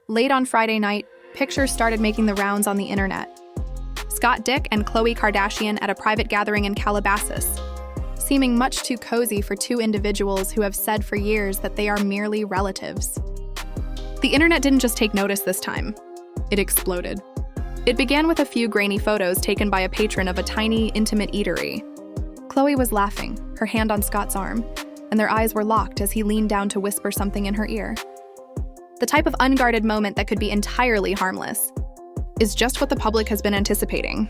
Late on Friday night, pictures started making the rounds on the internet. Scott Disick and Khloé Kardashian at a private gathering in Calabasas, seeming much too cozy for two individuals who have said for years that they are merely relatives. The internet didn't just take notice this time. It exploded. It began with a few grainy photos taken by a patron of a tiny, intimate eatery. Khloé was laughing, her hand on Scott's arm, and their eyes were locked as he leaned down to whisper something in her ear. The type of unguarded moment that could be entirely harmless is just what the public has been anticipating.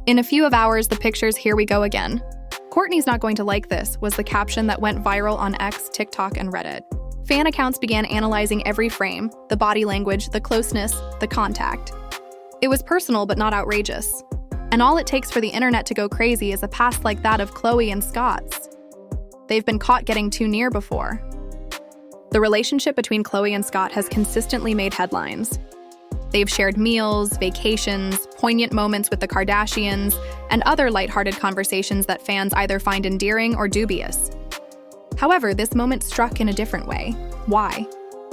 In a few hours, the pictures "Here we go again. Courtney's not going to like this" was the caption that went viral on X, TikTok, and Reddit. Fan accounts began analyzing every frame, the body language, the closeness, the contact. It was personal but not outrageous. And all it takes for the internet to go crazy is a past like that of Khloé and Scott's. They've been caught getting too near before. The relationship between Khloé and Scott has consistently made headlines. They've shared meals, vacations, poignant moments with the Kardashians, and other lighthearted conversations that fans either find endearing or dubious. However, this moment struck in a different way. Why?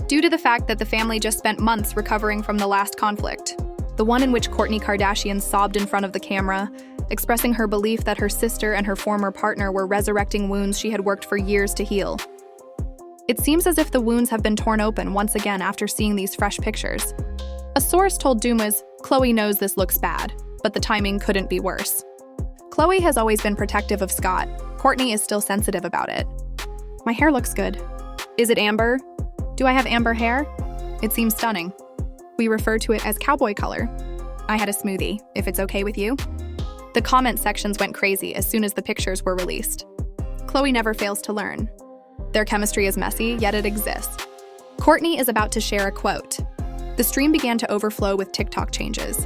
Due to the fact that the family just spent months recovering from the last conflict, the one in which Kourtney Kardashian sobbed in front of the camera, expressing her belief that her sister and her former partner were resurrecting wounds she had worked for years to heal. It seems as if the wounds have been torn open once again after seeing these fresh pictures. A source told Dumas, "Khloé knows this looks bad, but the timing couldn't be worse." Khloé has always been protective of Scott. Courtney is still sensitive about it. "My hair looks good. Is it amber? Do I have amber hair? It seems stunning. We refer to it as cowboy color. I had a smoothie, if it's okay with you." The comment sections went crazy as soon as the pictures were released. Khloé never fails to learn. Their chemistry is messy, yet it exists. Courtney is about to share a quote. The stream began to overflow with TikTok changes.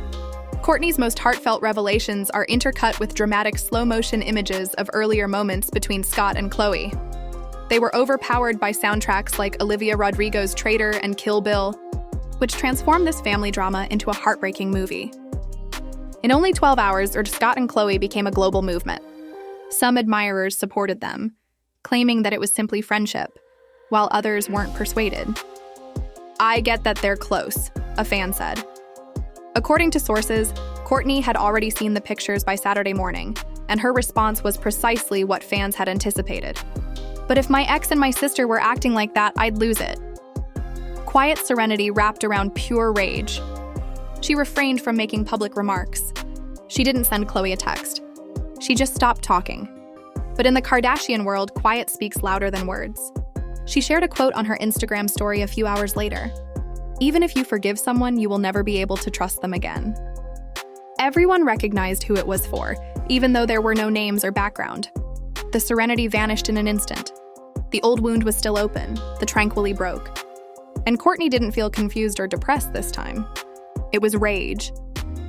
Courtney's most heartfelt revelations are intercut with dramatic slow-motion images of earlier moments between Scott and Khloé. They were overpowered by soundtracks like Olivia Rodrigo's Traitor and Kill Bill, which transformed this family drama into a heartbreaking movie. In only 12 hours, Scott and Khloé became a global movement. Some admirers supported them, claiming that it was simply friendship, while others weren't persuaded. "I get that they're close," a fan said. According to sources, Courtney had already seen the pictures by Saturday morning, and her response was precisely what fans had anticipated. "But if my ex and my sister were acting like that, I'd lose it." Quiet serenity wrapped around pure rage. She refrained from making public remarks. She didn't send Khloé a text. She just stopped talking. But in the Kardashian world, quiet speaks louder than words. She shared a quote on her Instagram story a few hours later. "Even if you forgive someone, you will never be able to trust them again." Everyone recognized who it was for, even though there were no names or background. The serenity vanished in an instant. The old wound was still open, the tranquility broke. And Courtney didn't feel confused or depressed this time. It was rage.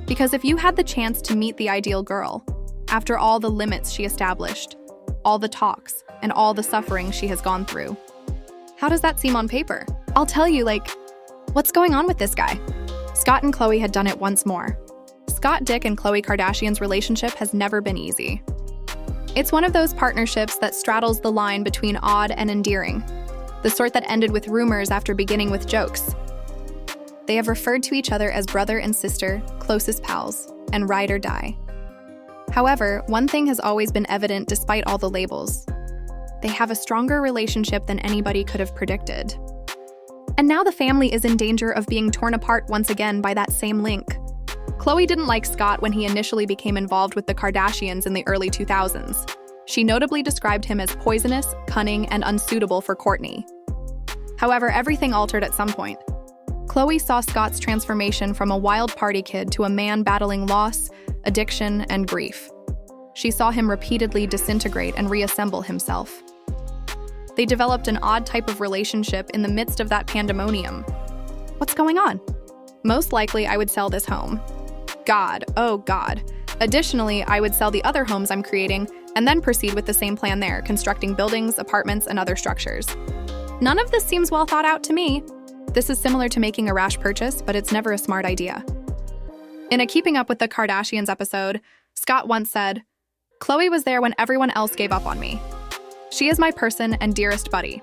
Because if you had the chance to meet the ideal girl, after all the limits she established, all the talks, and all the suffering she has gone through, how does that seem on paper? I'll tell you, what's going on with this guy? Scott and Khloé had done it once more. Scott Disick and Khloé Kardashian's relationship has never been easy. It's one of those partnerships that straddles the line between odd and endearing, the sort that ended with rumors after beginning with jokes. They have referred to each other as brother and sister, closest pals, and ride or die. However, one thing has always been evident despite all the labels. They have a stronger relationship than anybody could have predicted. And now the family is in danger of being torn apart once again by that same link. Khloé didn't like Scott when he initially became involved with the Kardashians in the early 2000s. She notably described him as poisonous, cunning, and unsuitable for Courtney. However, everything altered at some point. Khloé saw Scott's transformation from a wild party kid to a man battling loss, addiction, and grief. She saw him repeatedly disintegrate and reassemble himself. They developed an odd type of relationship in the midst of that pandemonium. What's going on? Most likely, I would sell this home. God, oh God. Additionally, I would sell the other homes I'm creating and then proceed with the same plan there, constructing buildings, apartments, and other structures. None of this seems well thought out to me. This is similar to making a rash purchase, but it's never a smart idea. In a Keeping Up with the Kardashians episode, Scott once said, "Khloé was there when everyone else gave up on me. She is my person and dearest buddy."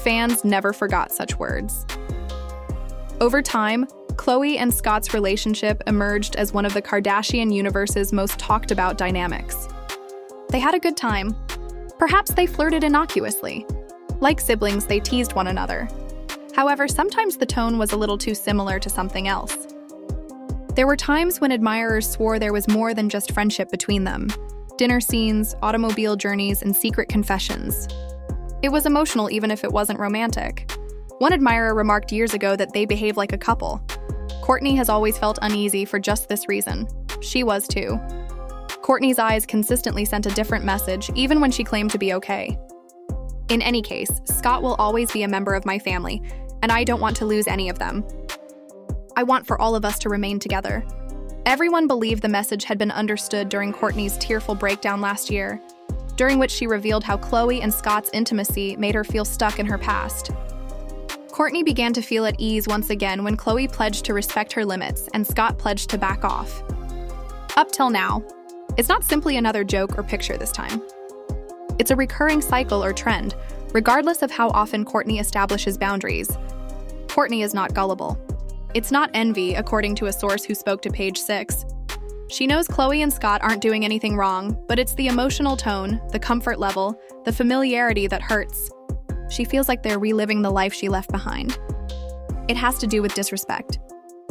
Fans never forgot such words. Over time, Khloé and Scott's relationship emerged as one of the Kardashian universe's most talked about dynamics. They had a good time. Perhaps they flirted innocuously. Like siblings, they teased one another. However, sometimes the tone was a little too similar to something else. There were times when admirers swore there was more than just friendship between them. Dinner scenes, automobile journeys, and secret confessions. It was emotional even if it wasn't romantic. One admirer remarked years ago that they behave like a couple. Courtney has always felt uneasy for just this reason. She was too. Courtney's eyes consistently sent a different message, even when she claimed to be okay. In any case, Scott will always be a member of my family, and I don't want to lose any of them. I want for all of us to remain together. Everyone believed the message had been understood during Courtney's tearful breakdown last year, during which she revealed how Khloé and Scott's intimacy made her feel stuck in her past. Courtney began to feel at ease once again when Khloé pledged to respect her limits and Scott pledged to back off. Up till now, it's not simply another joke or picture this time. It's a recurring cycle or trend, regardless of how often Courtney establishes boundaries. Courtney is not gullible. It's not envy, according to a source who spoke to Page 6. She knows Khloé and Scott aren't doing anything wrong, but it's the emotional tone, the comfort level, the familiarity that hurts. She feels like they're reliving the life she left behind. It has to do with disrespect.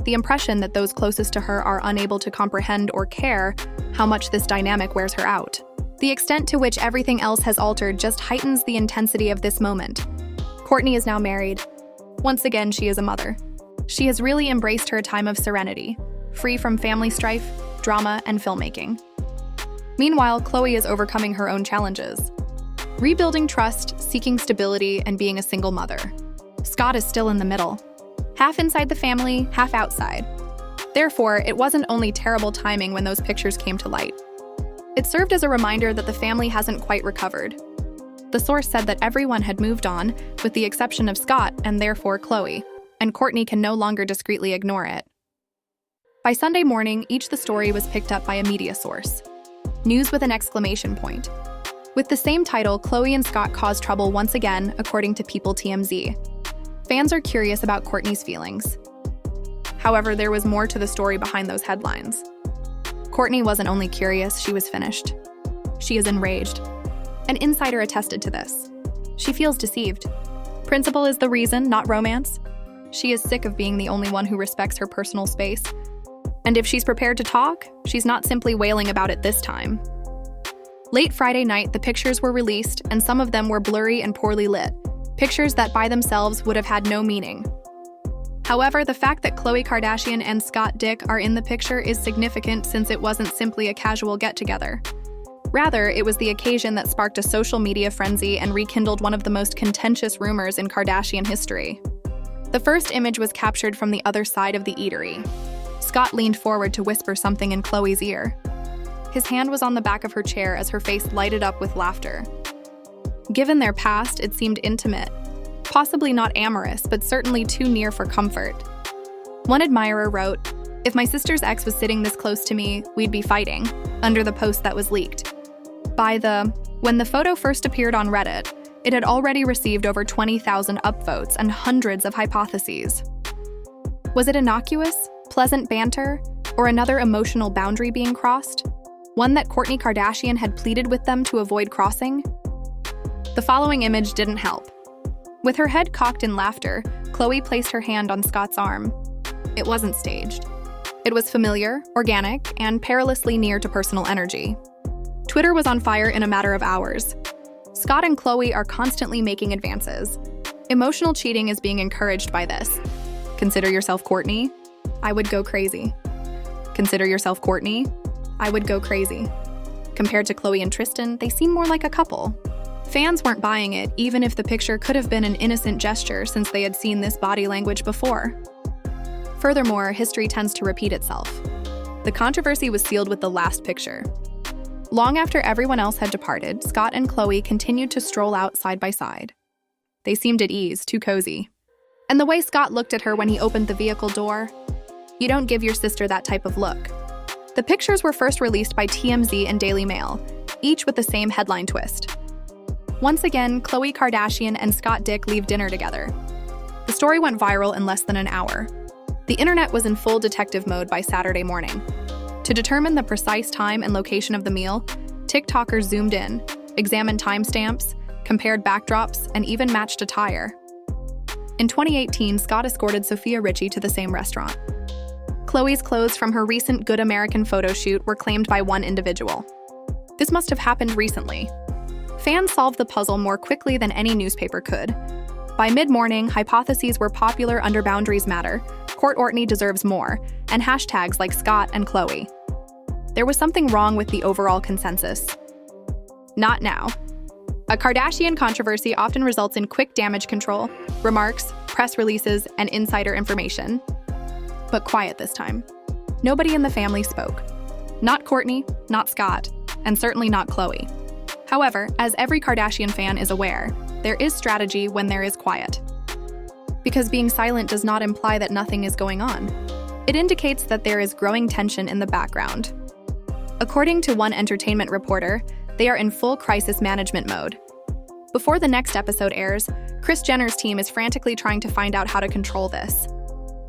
The impression that those closest to her are unable to comprehend or care how much this dynamic wears her out. The extent to which everything else has altered just heightens the intensity of this moment. Courtney is now married. Once again, she is a mother. She has really embraced her time of serenity, free from family strife, drama, and filmmaking. Meanwhile, Khloé is overcoming her own challenges. Rebuilding trust, seeking stability, and being a single mother. Scott is still in the middle. Half inside the family, half outside. Therefore, it wasn't only terrible timing when those pictures came to light. It served as a reminder that the family hasn't quite recovered. The source said that everyone had moved on, with the exception of Scott and therefore Khloé, and Courtney can no longer discreetly ignore it. By Sunday morning, the story was picked up by a media source. News with an exclamation point. With the same title, Khloé and Scott caused trouble once again, according to People TMZ. Fans are curious about Courtney's feelings. However, there was more to the story behind those headlines. Courtney wasn't only curious, she was finished. She is enraged. An insider attested to this. She feels deceived. Principle is the reason, not romance. She is sick of being the only one who respects her personal space. And if she's prepared to talk, she's not simply wailing about it this time. Late Friday night, the pictures were released, and some of them were blurry and poorly lit, pictures that by themselves would have had no meaning. However, the fact that Khloé Kardashian and Scott Dick are in the picture is significant since it wasn't simply a casual get-together. Rather, it was the occasion that sparked a social media frenzy and rekindled one of the most contentious rumors in Kardashian history. The first image was captured from the other side of the eatery. Scott leaned forward to whisper something in Khloé's ear. His hand was on the back of her chair as her face lighted up with laughter. Given their past, it seemed intimate. Possibly not amorous, but certainly too near for comfort. One admirer wrote, "If my sister's ex was sitting this close to me, we'd be fighting," under the post that was leaked. When the photo first appeared on Reddit, it had already received over 20,000 upvotes and hundreds of hypotheses. Was it innocuous, pleasant banter, or another emotional boundary being crossed? One that Kourtney Kardashian had pleaded with them to avoid crossing? The following image didn't help. With her head cocked in laughter, Khloé placed her hand on Scott's arm. It wasn't staged. It was familiar, organic, and perilously near to personal energy. Twitter was on fire in a matter of hours. Scott and Khloé are constantly making advances. Emotional cheating is being encouraged by this. Consider yourself Courtney? I would go crazy. Consider yourself Courtney? I would go crazy. Compared to Khloé and Tristan, they seem more like a couple. Fans weren't buying it, even if the picture could have been an innocent gesture since they had seen this body language before. Furthermore, history tends to repeat itself. The controversy was sealed with the last picture. Long after everyone else had departed, Scott and Khloé continued to stroll out side by side. They seemed at ease, too cozy. And the way Scott looked at her when he opened the vehicle door, you don't give your sister that type of look. The pictures were first released by TMZ and Daily Mail, each with the same headline twist. Once again, Khloé Kardashian and Scott Dick leave dinner together. The story went viral in less than an hour. The internet was in full detective mode by Saturday morning. To determine the precise time and location of the meal, TikTokers zoomed in, examined timestamps, compared backdrops, and even matched attire. In 2018, Scott escorted Sofia Richie to the same restaurant. Khloé's clothes from her recent Good American photo shoot were claimed by one individual. This must have happened recently. Fans solved the puzzle more quickly than any newspaper could. By mid-morning, hypotheses were popular under Boundaries Matter, Courtney deserves more, and hashtags like Scott and Khloé. There was something wrong with the overall consensus. Not now. A Kardashian controversy often results in quick damage control, remarks, press releases, and insider information. But quiet this time. Nobody in the family spoke. Not Courtney, not Scott, and certainly not Khloé. However, as every Kardashian fan is aware, there is strategy when there is quiet. Because being silent does not imply that nothing is going on. It indicates that there is growing tension in the background. According to one entertainment reporter, they are in full crisis management mode. Before the next episode airs, Kris Jenner's team is frantically trying to find out how to control this.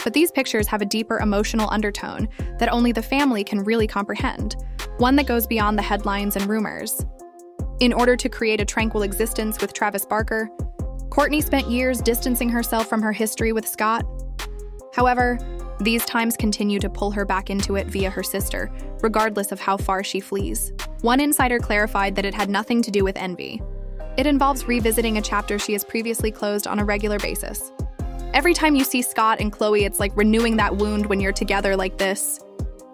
But these pictures have a deeper emotional undertone that only the family can really comprehend, one that goes beyond the headlines and rumors. In order to create a tranquil existence with Travis Barker, Courtney spent years distancing herself from her history with Scott. However, these times continue to pull her back into it via her sister, regardless of how far she flees. One insider clarified that it had nothing to do with envy. It involves revisiting a chapter she has previously closed on a regular basis. Every time you see Scott and Khloé, it's like renewing that wound when you're together like this.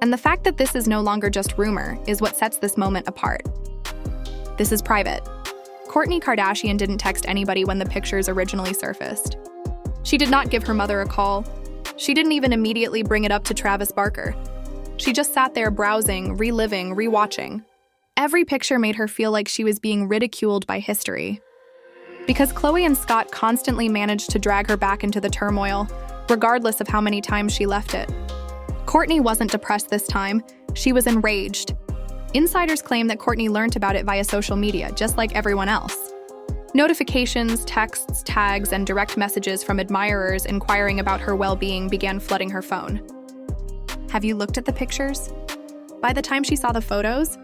And the fact that this is no longer just rumor is what sets this moment apart. This is private. Kourtney Kardashian didn't text anybody when the pictures originally surfaced. She did not give her mother a call. She didn't even immediately bring it up to Travis Barker. She just sat there browsing, reliving, rewatching. Every picture made her feel like she was being ridiculed by history. Because Khloé and Scott constantly managed to drag her back into the turmoil, regardless of how many times she left it. Courtney wasn't depressed this time. She was enraged. Insiders claim that Courtney learned about it via social media, just like everyone else. Notifications, texts, tags, and direct messages from admirers inquiring about her well-being began flooding her phone. Have you looked at the pictures? By the time she saw the photos,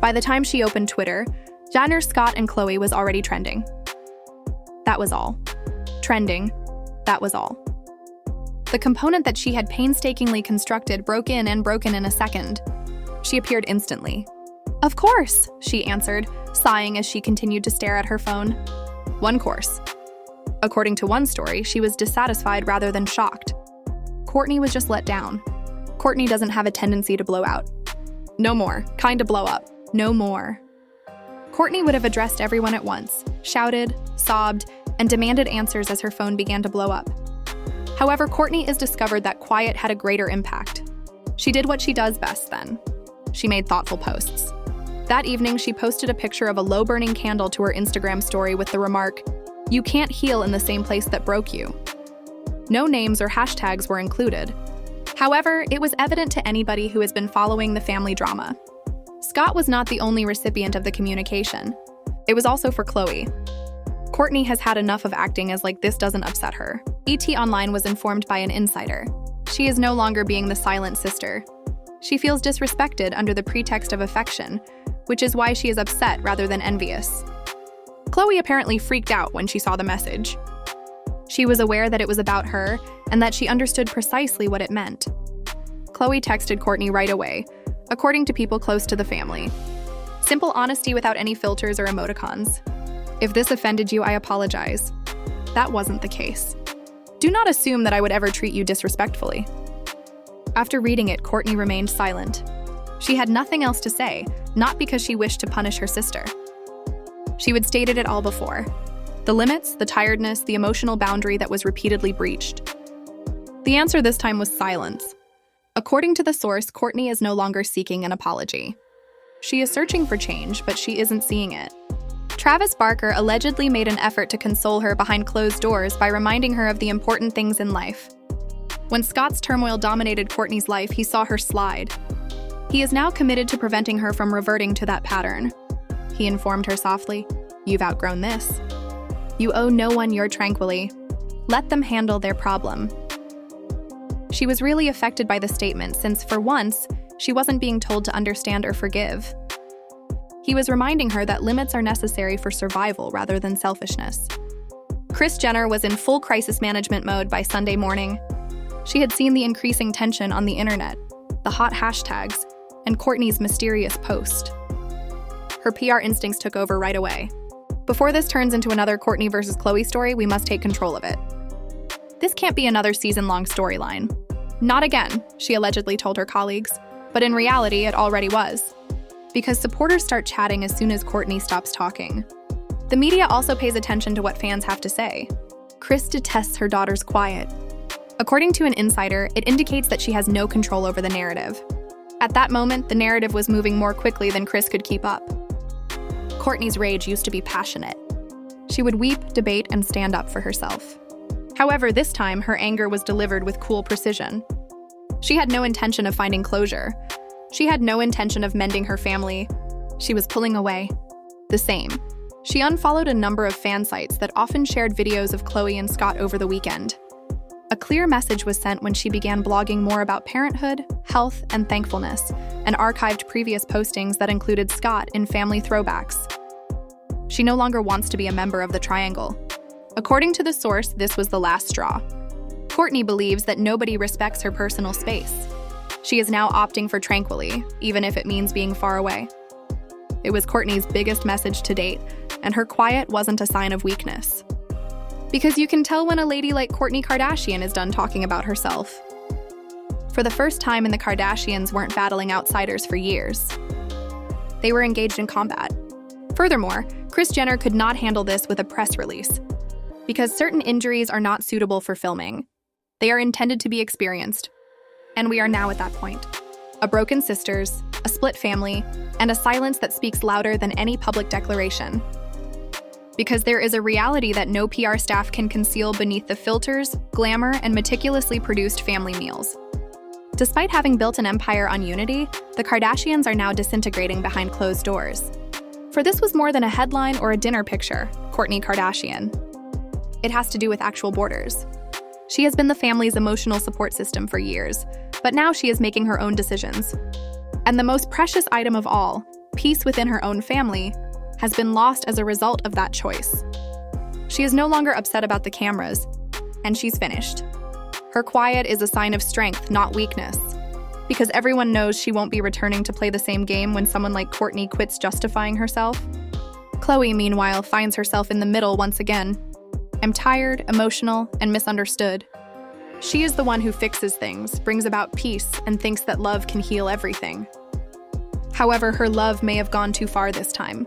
by the time she opened Twitter, Jenner, Scott, and Khloé was already trending. That was all. Trending. That was all. The component that she had painstakingly constructed broke in a second. She appeared instantly. "Of course," she answered, sighing as she continued to stare at her phone. One course. According to one story, she was dissatisfied rather than shocked. Courtney was just let down. Courtney doesn't have a tendency to blow out. No more. Kinda blow up. No more. Courtney would have addressed everyone at once, shouted, sobbed, and demanded answers as her phone began to blow up. However, Courtney is discovered that quiet had a greater impact. She did what she does best then. She made thoughtful posts. That evening, she posted a picture of a low-burning candle to her Instagram story with the remark, "You can't heal in the same place that broke you." No names or hashtags were included. However, it was evident to anybody who has been following the family drama. Scott was not the only recipient of the communication. It was also for Khloé. Courtney has had enough of acting as like this doesn't upset her. ET Online was informed by an insider. She is no longer being the silent sister. She feels disrespected under the pretext of affection, which is why she is upset rather than envious. Khloé apparently freaked out when she saw the message. She was aware that it was about her and that she understood precisely what it meant. Khloé texted Courtney right away, according to people close to the family. Simple honesty without any filters or emoticons. "If this offended you, I apologize. That wasn't the case. Do not assume that I would ever treat you disrespectfully." After reading it, Courtney remained silent. She had nothing else to say, not because she wished to punish her sister. She had stated it all before. The limits, the tiredness, the emotional boundary that was repeatedly breached. The answer this time was silence. According to the source, Courtney is no longer seeking an apology. She is searching for change, but she isn't seeing it. Travis Barker allegedly made an effort to console her behind closed doors by reminding her of the important things in life. When Scott's turmoil dominated Courtney's life, he saw her slide. He is now committed to preventing her from reverting to that pattern. He informed her softly, "You've outgrown this. You owe no one your tranquility. Let them handle their problem." She was really affected by the statement since, for once, she wasn't being told to understand or forgive. He was reminding her that limits are necessary for survival rather than selfishness. Kris Jenner was in full crisis management mode by Sunday morning. She had seen the increasing tension on the internet, the hot hashtags, and Kourtney's mysterious post. Her PR instincts took over right away. Before this turns into another Kourtney versus Khloé story, we must take control of it. This can't be another season-long storyline. Not again, she allegedly told her colleagues, but in reality, it already was. Because supporters start chatting as soon as Kourtney stops talking. The media also pays attention to what fans have to say. Kris detests her daughter's quiet. According to an insider, it indicates that she has no control over the narrative. At that moment, the narrative was moving more quickly than Kris could keep up. Kourtney's rage used to be passionate. She would weep, debate, and stand up for herself. However, this time, her anger was delivered with cool precision. She had no intention of finding closure. She had no intention of mending her family. She was pulling away. The same. She unfollowed a number of fan sites that often shared videos of Khloé and Scott over the weekend. A clear message was sent when she began blogging more about parenthood, health, and thankfulness, and archived previous postings that included Scott in family throwbacks. She no longer wants to be a member of the triangle. According to the source, this was the last straw. Kourtney believes that nobody respects her personal space. She is now opting for tranquility, even if it means being far away. It was Kourtney's biggest message to date, and her quiet wasn't a sign of weakness. Because you can tell when a lady like Kourtney Kardashian is done talking about herself. For the first time, the Kardashians weren't battling outsiders for years. They were engaged in combat. Furthermore, Kris Jenner could not handle this with a press release. Because certain injuries are not suitable for filming. They are intended to be experienced. And we are now at that point. A broken sisters, a split family, and a silence that speaks louder than any public declaration. Because there is a reality that no PR staff can conceal beneath the filters, glamour, and meticulously produced family meals. Despite having built an empire on unity, the Kardashians are now disintegrating behind closed doors. For this was more than a headline or a dinner picture, Kourtney Kardashian. It has to do with actual borders. She has been the family's emotional support system for years, but now she is making her own decisions. And the most precious item of all, peace within her own family, has been lost as a result of that choice. She is no longer upset about the cameras, and she's finished. Her quiet is a sign of strength, not weakness. Because everyone knows she won't be returning to play the same game when someone like Kourtney quits justifying herself. Khloé, meanwhile, finds herself in the middle once again. I'm tired, emotional, and misunderstood. She is the one who fixes things, brings about peace, and thinks that love can heal everything. However, her love may have gone too far this time.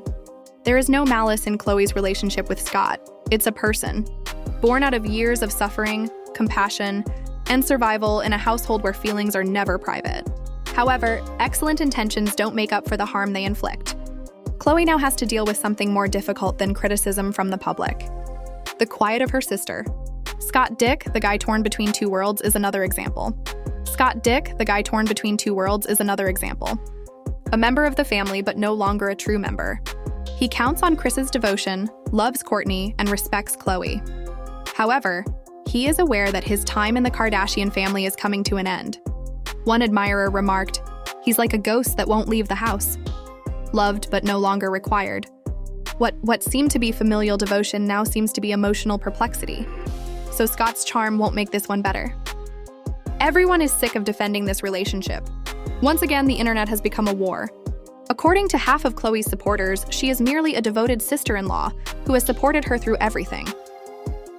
There is no malice in Khloé's relationship with Scott. It's a person, born out of years of suffering, compassion, and survival in a household where feelings are never private. However, excellent intentions don't make up for the harm they inflict. Khloé now has to deal with something more difficult than criticism from the public. The quiet of her sister. Scott Dick, the guy torn between two worlds, is another example. Scott Dick, the guy torn between two worlds, is another example. A member of the family, but no longer a true member. He counts on Kris's devotion, loves Kourtney, and respects Khloé. However, he is aware that his time in the Kardashian family is coming to an end. One admirer remarked, "He's like a ghost that won't leave the house. Loved, but no longer required." What seemed to be familial devotion now seems to be emotional perplexity. So Scott's charm won't make this one better. Everyone is sick of defending this relationship. Once again, the internet has become a war. According to half of Khloé's supporters, she is merely a devoted sister-in-law who has supported her through everything.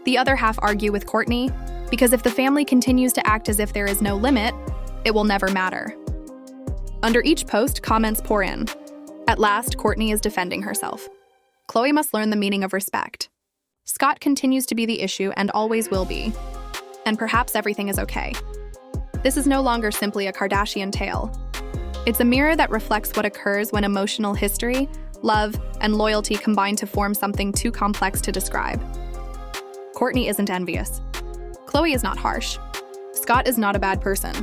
The other half argue with Kourtney, because if the family continues to act as if there is no limit, it will never matter. Under each post, comments pour in. At last, Kourtney is defending herself. Khloé must learn the meaning of respect. Scott continues to be the issue and always will be. And perhaps everything is okay. This is no longer simply a Kardashian tale. It's a mirror that reflects what occurs when emotional history, love, and loyalty combine to form something too complex to describe. Kourtney isn't envious. Khloé is not harsh. Scott is not a bad person.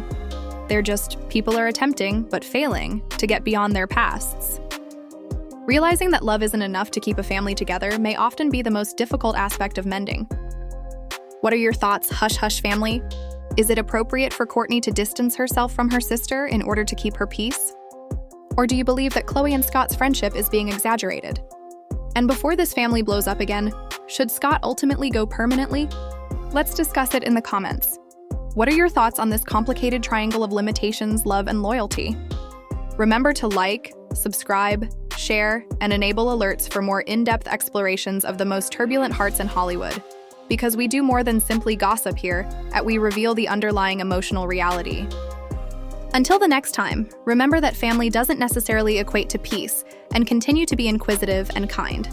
They're just people are attempting, but failing, to get beyond their pasts. Realizing that love isn't enough to keep a family together may often be the most difficult aspect of mending. What are your thoughts, hush hush family? Is it appropriate for Kourtney to distance herself from her sister in order to keep her peace? Or do you believe that Khloé and Scott's friendship is being exaggerated? And before this family blows up again, should Scott ultimately go permanently? Let's discuss it in the comments. What are your thoughts on this complicated triangle of limitations, love, and loyalty? Remember to like, subscribe, share, and enable alerts for more in-depth explorations of the most turbulent hearts in Hollywood. Because we do more than simply gossip here, we reveal the underlying emotional reality. Until the next time, remember that family doesn't necessarily equate to peace, and continue to be inquisitive and kind.